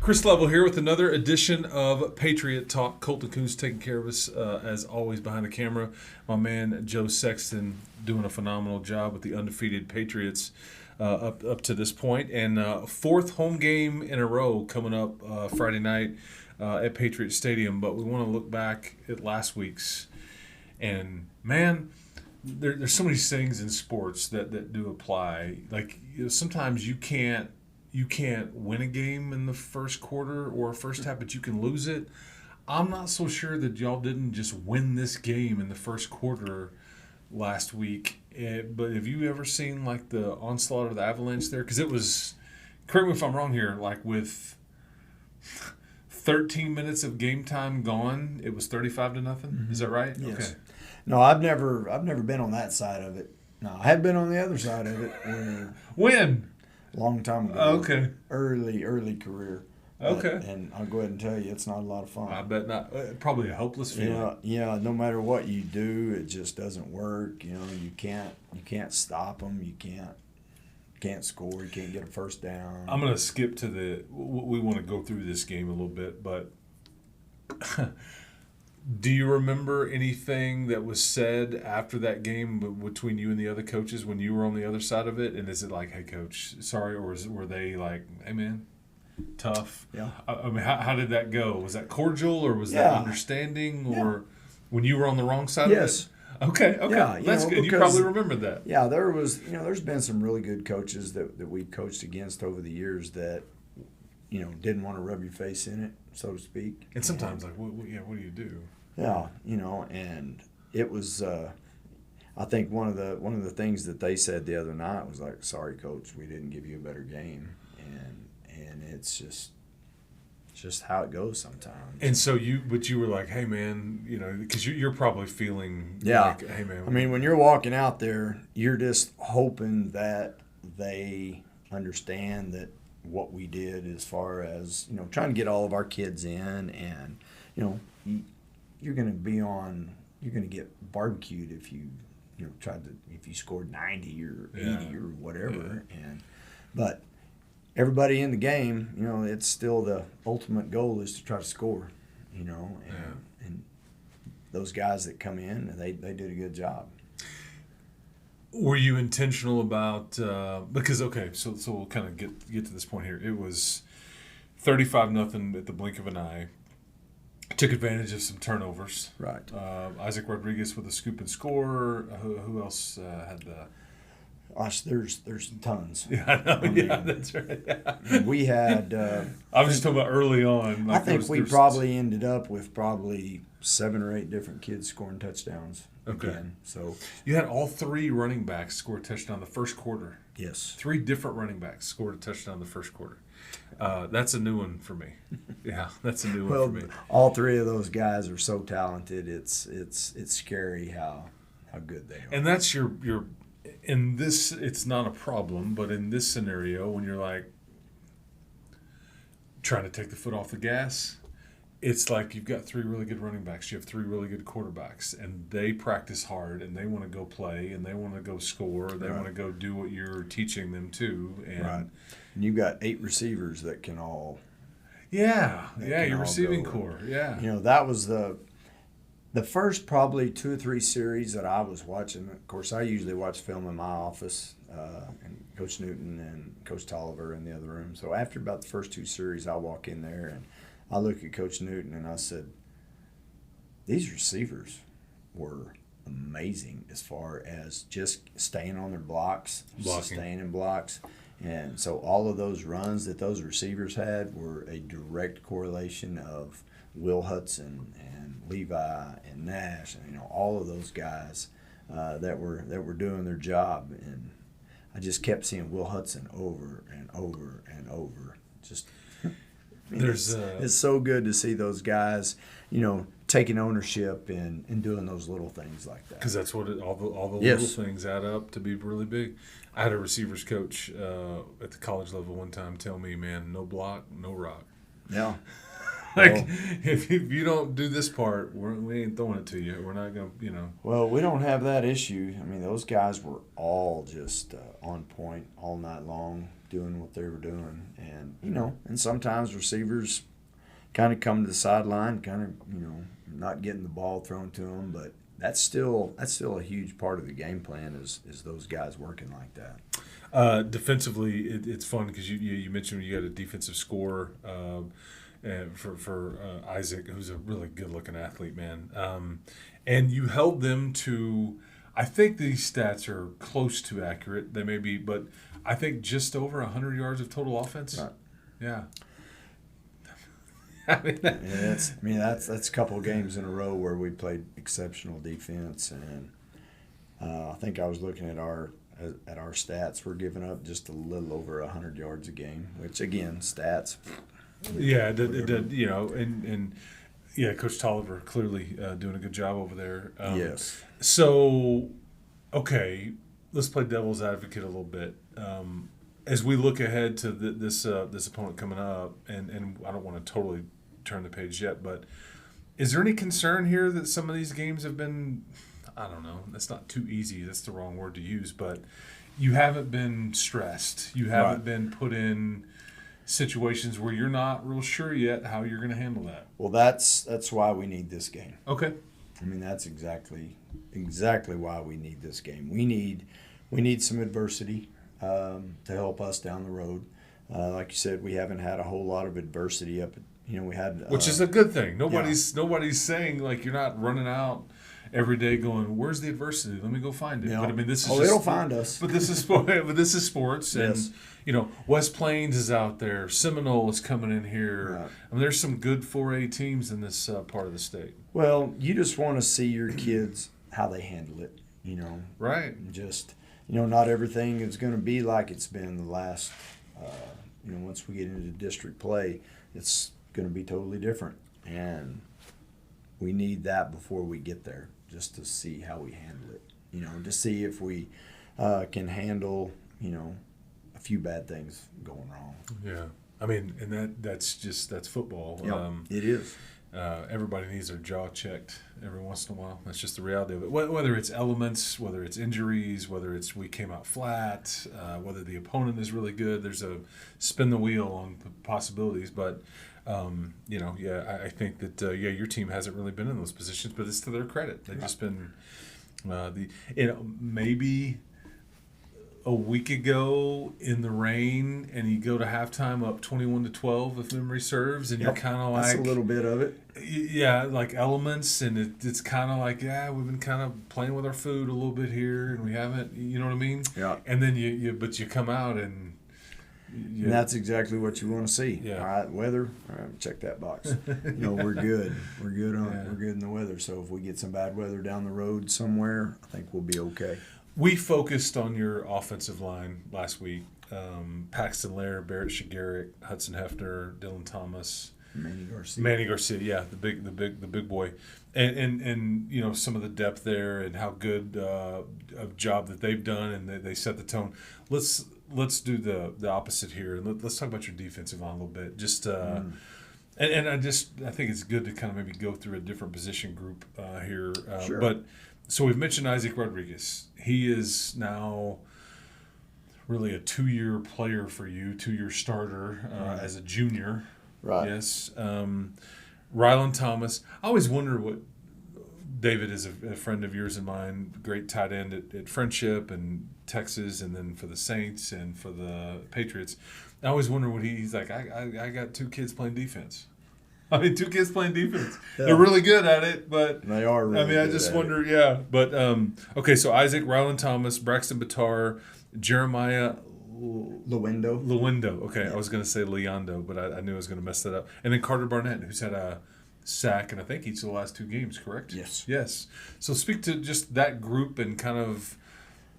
Chris Level here with another edition of Patriot Talk. Colton Coons taking care of us, as always, behind the camera. My man, Joe Sexton, doing a phenomenal job with the undefeated Patriots up to this point. And fourth home game in a row coming up Friday night at Patriot Stadium. But we want to look back at last week's. And, man, there's so many things in sports that do apply. Like, sometimes you can't win a game in the first quarter or first half, but you can lose it. I'm not so sure that y'all didn't just win this game in the first quarter last week. But have you ever seen, like, the onslaught of the Avalanche there? Because it was, correct me if I'm wrong here, like with 13 minutes of game time gone, it was 35-0. Mm-hmm. Is that right? Yes. Okay. No, I've never been on that side of it. No, I have been on the other side of it. When? Long time ago. Okay. Early career. Okay. And I'll go ahead and tell you, it's not a lot of fun. I bet not. Probably a hopeless feeling. Yeah. No matter what you do, it just doesn't work. You can't stop them. You can't score. You can't get a first down. I'm going to skip to we want to go through this game a little bit, but do you remember anything that was said after that game between you and the other coaches when you were on the other side of it? And is it like, hey, coach, sorry, or were they like, hey, man, tough? Yeah. I mean, how did that go? Was that cordial, or was that understanding, or when you were on the wrong side of it? Okay. Yeah, that's good. You probably remembered that. Yeah, there's been some really good coaches that we've coached against over the years that, didn't want to rub your face in it, so to speak. And sometimes, what do you do? Yeah, and it was. I think one of the things that they said the other night was like, "Sorry, coach, we didn't give you a better game," and it's just how it goes sometimes. And so you were like, "Hey, man," because you're probably feeling like, "Hey, man." I mean, when you're walking out there, you're just hoping that they understand that what we did as far as trying to get all of our kids in, and you're going to get barbecued if you if you scored 90 or 80 or whatever. But everybody in the game, it's still the ultimate goal is to try to score, and those guys that come in, they did a good job. Were you intentional about because so we'll kind of get to this point here. It was 35-0 at the blink of an eye. Took advantage of some turnovers. Right. Isaac Rodriguez with a scoop and score. Who else had the? Gosh, there's tons. Yeah, I know. That's right. Yeah. We had. I was just talking about early on. Like I think we probably ended up with 7 or 8 different kids scoring touchdowns. Okay. Again. So you had all 3 running backs score a touchdown the first quarter. Yes. 3 different running backs scored a touchdown the first quarter. That's a new one for me. Yeah, that's a new one for me. All 3 of those guys are so talented. It's scary how good they are. And that's your in this. It's not a problem, but in this scenario, when you're like trying to take the foot off the gas, it's like you've got 3 really good running backs. You have 3 really good quarterbacks, and they practice hard, and they want to go play, and they want to go score. They want to go do what you're teaching them to. And And you've got 8 receivers that can all. Your receiving core. Yeah. That was the first probably 2 or 3 series that I was watching. Of course, I usually watch film in my office, and Coach Newton and Coach Tolliver in the other room. So after about the first 2 series, I walk in there and I look at Coach Newton and I said, these receivers were amazing as far as just staying on their blocks, staying in blocks. And so all of those runs that those receivers had were a direct correlation of Will Hudson and Levi and Nash and all of those guys that were doing their job. And I just kept seeing Will Hudson over and over and over. It's so good to see those guys, taking ownership and doing those little things like that. Because that's what all the little things add up to be really big. I had a receivers coach at the college level one time tell me, man, no block, no rock. Yeah. Like, if you don't do this part, we ain't throwing it to you. We're not going to, Well, we don't have that issue. I mean, those guys were all just on point all night long doing what they were doing. And, and sometimes receivers kind of come to the sideline, kind of, not getting the ball thrown to them. But that's still a huge part of the game plan is those guys working like that. Defensively, it's fun because you mentioned you got a defensive score and for Isaac, who's a really good-looking athlete, man. And you held them to, I think these stats are close to accurate. They may be, but I think just over 100 yards of total offense. Right. Yeah. That's a couple of games in a row where we played exceptional defense, and I think I was looking at our stats. We're giving up just a little over 100 yards a game, which again, stats. Yeah, and Coach Tolliver clearly doing a good job over there. Yes. So, okay, let's play devil's advocate a little bit. As we look ahead to this opponent coming up, and I don't want to totally turn the page yet, but is there any concern here that some of these games have been, I don't know, that's not too easy, that's the wrong word to use, but you haven't been stressed. You haven't been put in situations where you're not real sure yet how you're going to handle that. Well, that's why we need this game. Okay. I mean, that's exactly why we need this game. We need some adversity to help us down the road. Like you said, we haven't had a whole lot of adversity up. We had which is a good thing. Nobody's saying like you're not running out every day going, "Where's the adversity? Let me go find it." Yeah. But I mean, this is it'll find us. But this is sport. But this is sports, Yes. and West Plains is out there. Seminole is coming in here. Right. I mean, there's some good 4A teams in this part of the state. Well, you just want to see your kids how they handle it. Right. And just not everything is going to be like it's been the last. Once we get into district play, it's going to be totally different, and we need that before we get there, just to see how we handle it. To see if we can handle a few bad things going wrong. Yeah, I mean, and that's football. Yep, it is. Everybody needs their jaw checked every once in a while. That's just the reality of it. Whether it's elements, whether it's injuries, whether it's we came out flat, whether the opponent is really good. There's a spin the wheel on the possibilities. But, I think that, your team hasn't really been in those positions, but it's to their credit. They've just been maybe a week ago in the rain, and you go to halftime up 21-12, if memory serves, and you're kind of like, that's a little bit of it. Yeah, like elements, and it's kind of like, we've been kind of playing with our food a little bit here, and we haven't, you know what I mean? Yeah. And then you come out and. And that's exactly what you want to see. Yeah. All right, weather. All right, check that box. We're good. We're good Yeah. We're good in the weather. So if we get some bad weather down the road somewhere, I think we'll be okay. We focused on your offensive line last week. Paxton Laird, Barrett Shigerick, Hudson Hefner, Dylan Thomas, Manny Garcia, yeah, the big boy, and some of the depth there and how good a job that they've done, and they set the tone. Let's do the opposite here, and let's talk about your defensive line a little bit. Just and I think it's good to kind of maybe go through a different position group here. Sure. But so we've mentioned Isaac Rodriguez. He is now really a 2-year player for you, 2-year starter as a junior. Right. Yes. Rylan Thomas. I always wonder what David is a friend of yours and mine, great tight end at Friendship and Texas, and then for the Saints and for the Patriots. I always wonder what he's like. I got 2 kids playing defense. I mean, 2 kids playing defense. Yeah. They're really good at it, but they are really good. I just wonder, yeah. But okay, so Isaac, Rylan Thomas, Braxton Batar, Jeremiah Lewendo. Okay, yeah. I was going to say Leondo, but I knew I was going to mess that up. And then Carter Barnett, who's had a sack in I think each of the last 2 games, correct? Yes. So speak to just that group and kind of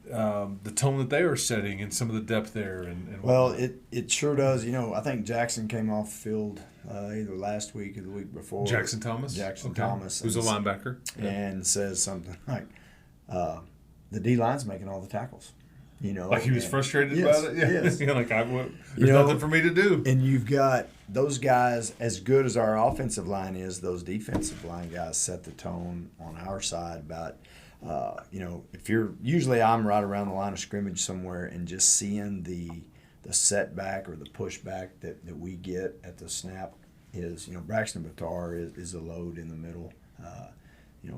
the tone that they are setting and some of the depth there. And well, it sure does. I think Jackson came off the field either last week or the week before. Jackson Thomas, who's a linebacker, and says something like, "The D line's making all the tackles." You know, Like he was frustrated yes, about it? Yeah. Yes. Like, there's nothing for me to do. And you've got those guys, as good as our offensive line is, those defensive line guys set the tone on our side about, if usually I'm right around the line of scrimmage somewhere and just seeing the setback or the pushback that we get at the snap is, Braxton Battar is a load in the middle.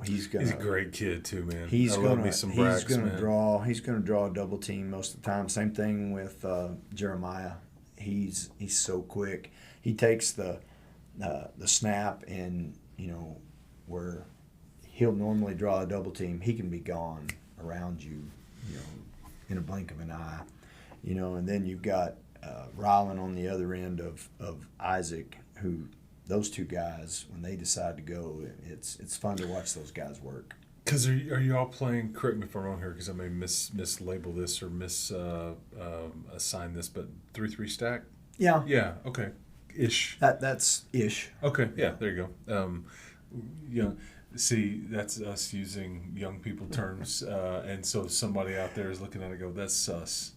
He's a great kid too, man. He's gonna man. draw a double team most of the time. Same thing with Jeremiah. He's so quick. He takes the snap and where he'll normally draw a double team, he can be gone around you, in a blink of an eye. And then you've got Rylan on the other end of Isaac, who those two guys, when they decide to go, it's fun to watch those guys work. Because are you all playing, correct me if I'm wrong here, because I may mislabel this or assign this, but 3-3 stack? Yeah. Yeah, okay. Ish. That's ish. Okay, yeah, there you go. See, that's us using young people terms, and so somebody out there is looking at it and go, that's sus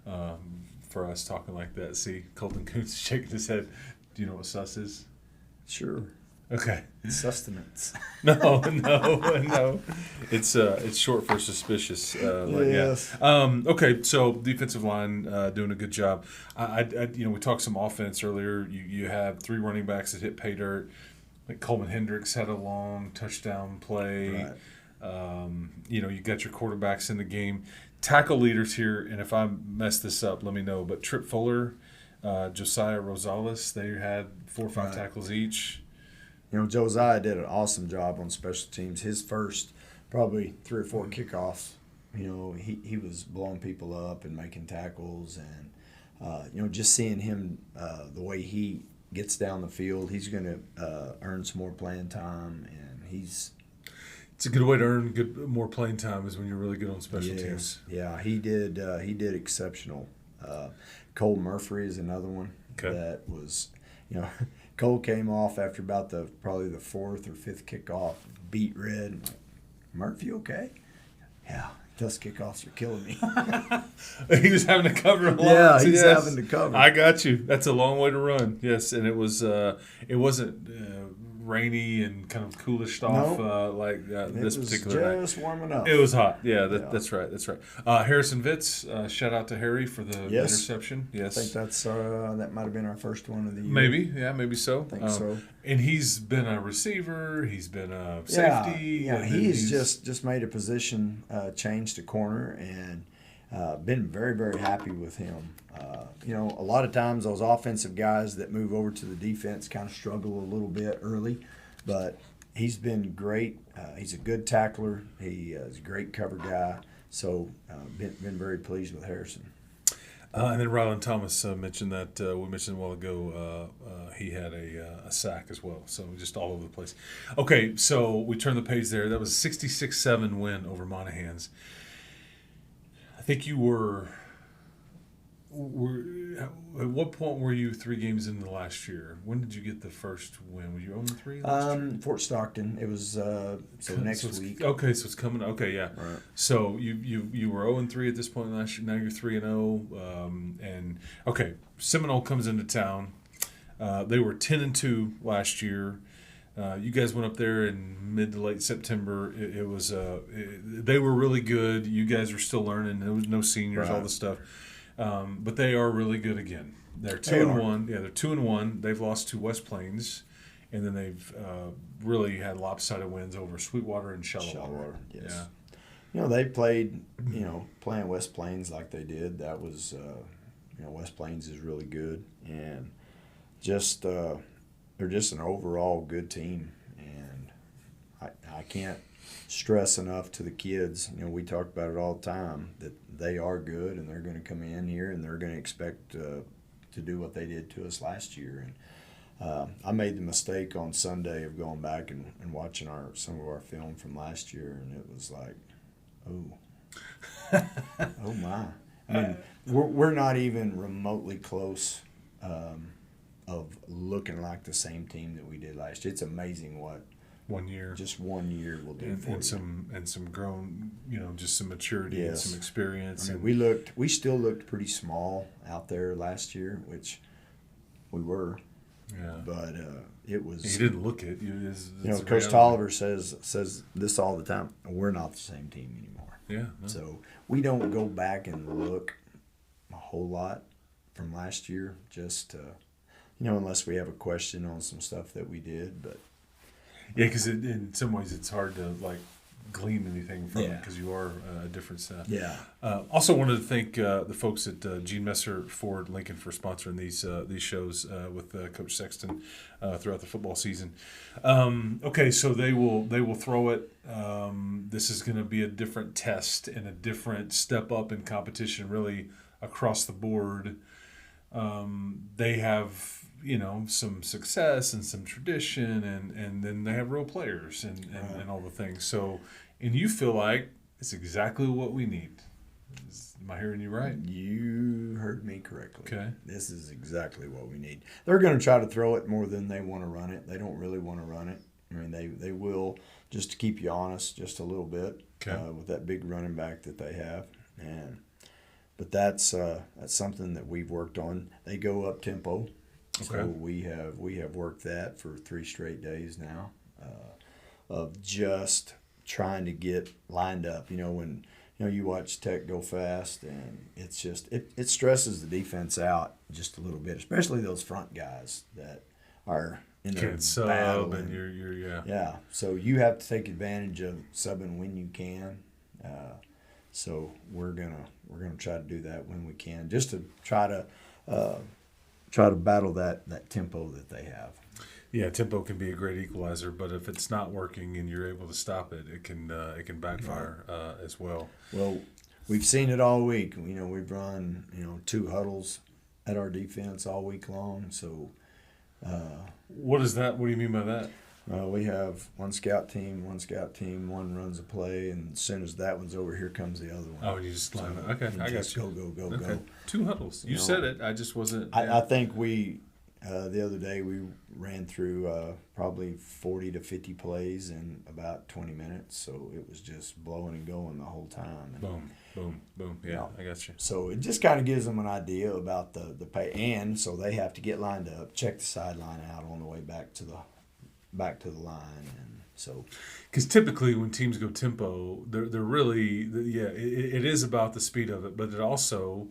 for us talking like that. See, Colton Kuntz is shaking his head. Do you know what sus is? Sure. Okay. Sustenance. No. It's short for suspicious. Yes. Yeah. Okay, so defensive line doing a good job. We talked some offense earlier. You have 3 running backs that hit pay dirt. Like Coleman Hendricks had a long touchdown play. Right. You got your quarterbacks in the game. Tackle leaders here, and if I mess this up, let me know. But Trip Fuller, Josiah Rosales, they had 4 or 5 Right. tackles each. Josiah did an awesome job on special teams. His first probably 3 or 4 kickoffs, he was blowing people up and making tackles, and just seeing him the way he gets down the field, he's going to earn some more playing time, and It's a good way to earn more playing time is when you're really good on special teams. Yeah, he did exceptional. Cole Murphy is another one that was, Cole came off after about probably the 4th or 5th kickoff, beat red. Murphy, okay? Yeah, those kickoffs are killing me. He was having to cover a lot. Yeah, he's having to cover. I got you. That's a long way to run. Yes, and it wasn't rainy and kind of coolish off this particular night. It was just warming up. It was hot. Yeah, that's right. That's right. Harrison Vitz, shout out to Harry for the interception. Yes, I think that might have been our first one of the year. Maybe so. I think so. And he's been a receiver. He's been a safety. Yeah. He's just made a position change to corner, and been very, very happy with him. A lot of times those offensive guys that move over to the defense kind of struggle a little bit early, but he's been great. He's a good tackler. He is a great cover guy. So been very pleased with Harrison. And then Rylan Thomas mentioned that we mentioned a while ago he had a sack as well. So just all over the place. Okay, so we turn the page there. That was a 66-7 win over Monahans. I think you were at what point were you 3 games into last year? When did you get the first win? Were you 0-3 last year? Fort Stockton. It was next week. Okay, so it's coming. Okay, yeah. Right. So you were 0-3 at this point last year. Now you're 3-0. And okay, Seminole comes into town. They were 10-2 last year. You guys went up there in mid to late September. It was they were really good. You guys were still learning. There was no seniors, all this stuff. But they are really good again. They're 2-1. Yeah, they're 2-1. They've lost to West Plains, and then they've really had lopsided wins over Sweetwater and Shallowater. Yes. Yeah. They played. Playing West Plains like they did. That was. West Plains is really good, and just they're just an overall good team, and I can't stress enough to the kids. We talk about it all the time that they are good, and they're going to come in here and they're going to expect to do what they did to us last year. And I made the mistake on Sunday of going back and watching some of our film from last year, and it was like, oh my! I mean, we're not even remotely close of looking like the same team that we did last year. It's amazing what 1 year. Just 1 year will do for you. Some grown, just some maturity and Yes. some experience. I mean, we still looked pretty small out there last year, which we were. Yeah. But it was. You didn't look it. Coach Tolliver says this all the time. We're not the same team anymore. Yeah. No. So we don't go back and look a whole lot from last year. Just unless we have a question on some stuff that we did, but. Yeah, because in some ways it's hard to glean anything from it because you are a different set. Yeah. Also wanted to thank the folks at Gene Messer Ford Lincoln for sponsoring these shows with Coach Sexton throughout the football season. Okay, so they will throw it. This is going to be a different test and a different step up in competition, really across the board. They have some success and some tradition, and then they have real players and all the things. So, and you feel like it's exactly what we need. Am I hearing you right? You heard me correctly. Okay. This is exactly what we need. They're going to try to throw it more than they want to run it. They don't really want to run it. I mean, they will, just to keep you honest, just a little bit with that big running back that they have. But that's something that we've worked on. They go up tempo. Okay. So we have worked that for 3 straight days now, of just trying to get lined up. When you watch Tech go fast, and it's just it stresses the defense out just a little bit, especially those front guys that are in there battling. And you're yeah. So you have to take advantage of subbing when you can. So we're gonna try to do that when we can, just to try to battle that tempo that they have. Yeah, tempo can be a great equalizer, but if it's not working and you're able to stop it, it can backfire as well. Well, we've seen it all week. We've run 2 huddles at our defense all week long. So, what is that? What do you mean by that? We have one scout team, one runs a play, and as soon as that one's over, here comes the other one. Oh, you just line up. Okay, I got you. Go. 2 huddles. You said it. I just wasn't. I think we the other day we ran through probably 40 to 50 plays in about 20 minutes, so it was just blowing and going the whole time. Boom, boom, boom. Yeah, I got you. So it just kind of gives them an idea about the pay, and so they have to get lined up, check the sideline out on the way back to the line, and so because typically when teams go tempo, they're really it is about the speed of it, but it also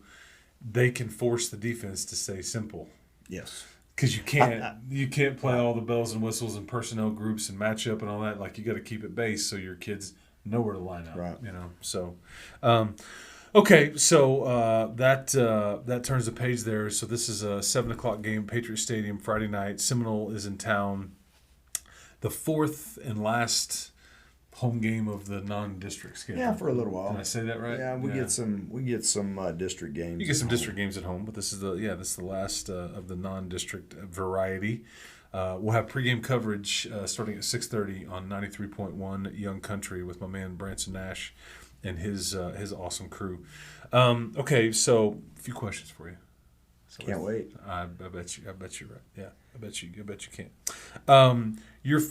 they can force the defense to stay simple. Yes, because you can't play all the bells and whistles and personnel groups and matchup and all that. You got to keep it base so your kids know where to line up. Right. So. Okay, so that turns the page there. So this is a 7:00 game, Patriot Stadium, Friday night. Seminole is in town. The 4th and last home game of the non-district schedule. Yeah, for a little while. Did I say that right? Yeah, we get some district games. You get some district games at home, but this is the last of the non-district variety. We'll have pregame coverage starting at 6:30 on 93.1 Young Country with my man Branson Nash and his awesome crew. Okay, so a few questions for you. So Can't wait. I bet you're right. Yeah, I bet you can't. You're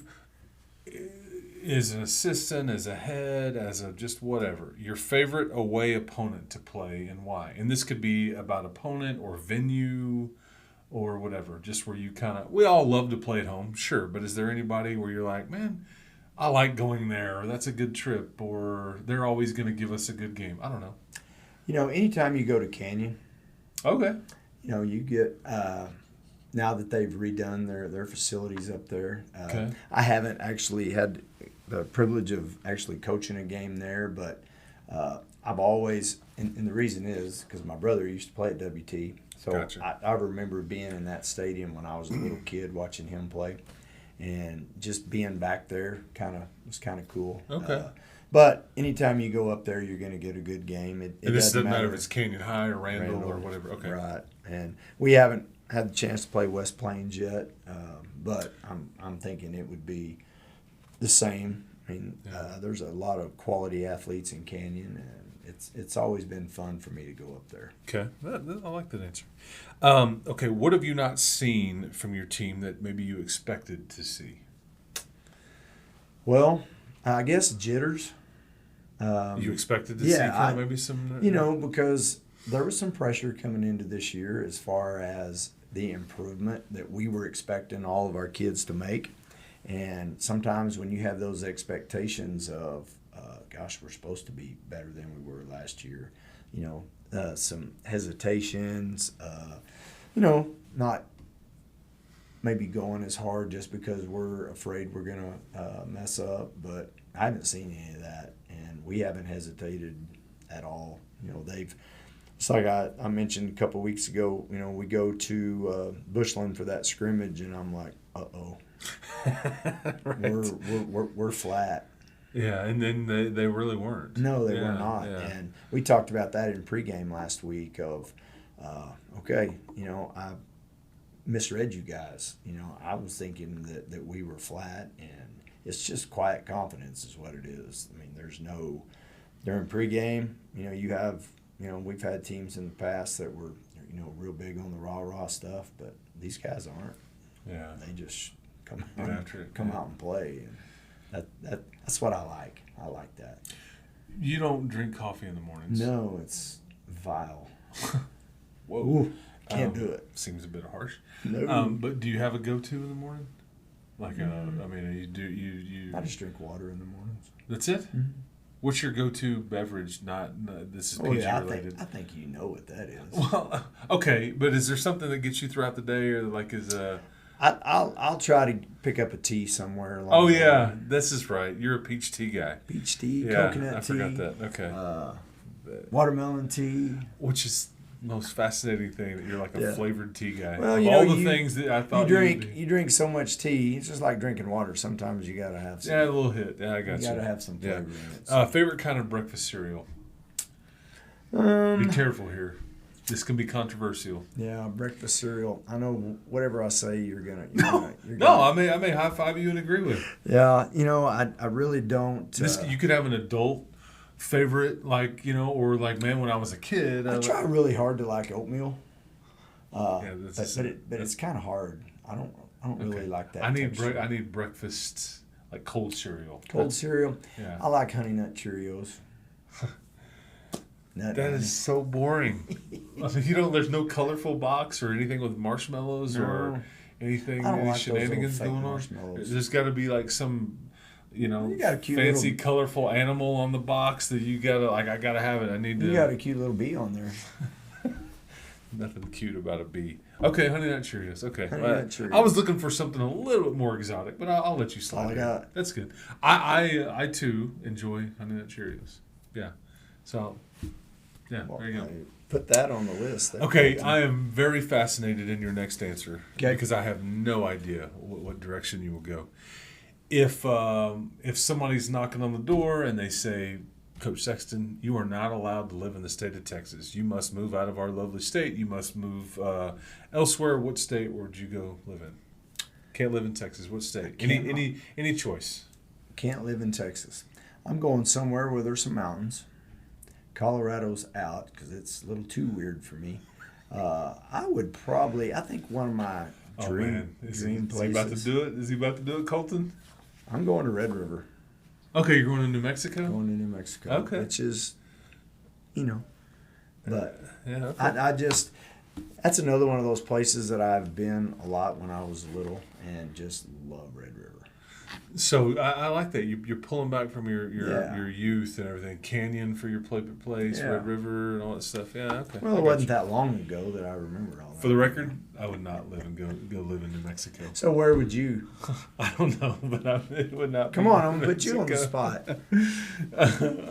as an assistant, as a head, as a just whatever. Your favorite away opponent to play and why? And this could be about opponent or venue or whatever. Just where you we all love to play at home, sure. But is there anybody where you're like, man, I like going there, or that's a good trip, or they're always going to give us a good game? I don't know. Anytime you go to Canyon. Okay. You get now that they've redone their facilities up there. I haven't actually had the privilege of actually coaching a game there, but I've always, and the reason is because my brother used to play at WT. So Gotcha. I remember being in that stadium when I was a little kid watching him play, and just being back there was kind of cool. Okay. But anytime you go up there, you're going to get a good game. It doesn't matter if it's Canyon High or Randall or whatever. Okay. Right. And we haven't had the chance to play West Plains yet, but I'm thinking it would be the same. I mean, there's a lot of quality athletes in Canyon, and it's always been fun for me to go up there. Okay. I like that answer. Okay, what have you not seen from your team that maybe you expected to see? Well, I guess jitters. You expected to yeah, see kind of maybe some. Because there was some pressure coming into this year as far as the improvement that we were expecting all of our kids to make. And sometimes when you have those expectations of, gosh, we're supposed to be better than we were last year, some hesitations, not maybe going as hard just because we're afraid we're going to mess up. But I haven't seen any of that, and we haven't hesitated at all. It's like I mentioned a couple of weeks ago, we go to Bushland for that scrimmage, and I'm like, uh-oh. Right. We're flat. Yeah, and then they really weren't. No, they were not. Yeah. And we talked about that in pregame last week of, okay, I misread you guys. I was thinking that we were flat, and it's just quiet confidence is what it is. I mean, during pregame, we've had teams in the past that were, real big on the rah-rah stuff, but these guys aren't. Yeah. They just come out and play. And that's what I like. I like that. You don't drink coffee in the mornings? No, it's vile. Whoa. Ooh, can't do it. Seems a bit harsh. No. But do you have a go-to in the morning? Like, you I just drink water in the mornings. That's it? Mm-hmm. What's your go-to beverage? This is PG related. I think you know what that is. Well, okay, but is there something that gets you throughout the day, or like is I'll try to pick up a tea somewhere along Oh the yeah, way. this is right. You're a peach tea guy. Peach tea, Yeah, coconut I tea. forgot that. Okay. Watermelon tea. Which is the most fascinating thing that you're like a Yeah. flavored tea guy. Well, Of all the things that I thought you drink so much tea. It's just like drinking water. Sometimes you gotta have some. Yeah, a little hit. Yeah, I got you. You gotta have some Yeah. flavor in it. Favorite kind of breakfast cereal? Be careful here. This can be controversial. Yeah, breakfast cereal. I know whatever I say, you're gonna. No, I may high five you and agree with. Yeah, I really don't. You could have an adult favorite, or man, when I was a kid, I try really hard to like oatmeal. Yeah, but it's kind of hard. I don't really like that. I need texture. I need breakfast like cold cereal. Cold cereal. Yeah. I like Honey Nut Cheerios. That is so boring. I mean, there's no colorful box or anything with marshmallows or anything, I don't any like those shenanigans little fake going on. marshmallows. There's got to be like some, You got a cute fancy, little- colorful animal on the box that you gotta I gotta have it. I need to. You got a cute little bee on there. Nothing cute about a bee. Okay, Honey Nut Cheerios. Okay, Honey Nut Cheerios. I was looking for something a little bit more exotic, but I'll let you slide. All I got. That's good. I too enjoy Honey Nut Cheerios. Yeah, so yeah, Well, there you go. put that on the list. There. Okay, I am very fascinated in your next answer Okay. because I have no idea what direction you will go. If somebody's knocking on the door and they say, Coach Sexton, you are not allowed to live in the state of Texas. You must move out of our lovely state. You must move elsewhere. What state would you go live in? Can't live in Texas. What state? Any choice? Can't live in Texas. I'm going somewhere where there's some mountains. Colorado's out because it's a little too weird for me. I think one of my dream Is places. he about to do it? Is he about to do it, Colton? I'm going to Red River. Okay, you're going to New Mexico? Going to New Mexico. Okay. Which is, but Yeah. Okay. I just, that's another one of those places that I've been a lot when I was little and just love Red River. So I like that you're pulling back from your Yeah. youth and everything. Canyon for your place, Yeah. Red River, and all that stuff. Yeah, okay. Well, I it got wasn't you. that long ago that I remember all that. For the record, I would not live and go live in New Mexico. So where would you? I don't know, but it would not. Come be on, I'm New gonna put you on the Mexico. spot.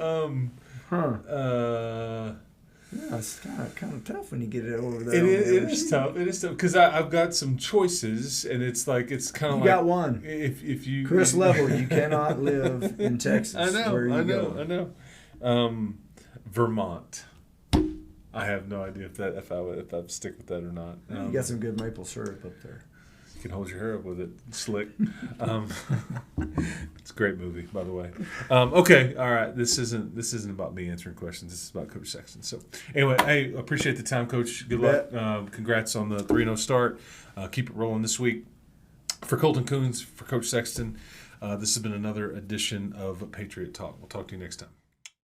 Huh. Yeah, it's kind of tough when you get it over there. It on the is other sheet. tough. It is tough because I've got some choices, and it's kind of You like got one. If you Chris Level, you cannot live in Texas. I know, Where are you I going? know. Vermont. I have no idea if I stick with that or not. You got some good maple syrup up there. You can hold your hair up with it, slick. It's a great movie, by the way. Okay, all right. This isn't about me answering questions. This is about Coach Sexton. So anyway, hey, appreciate the time, Coach. Good luck. Congrats on the 3-0 start. Keep it rolling this week. For Colton Coons, for Coach Sexton, This has been another edition of Patriot Talk. We'll talk to you next time.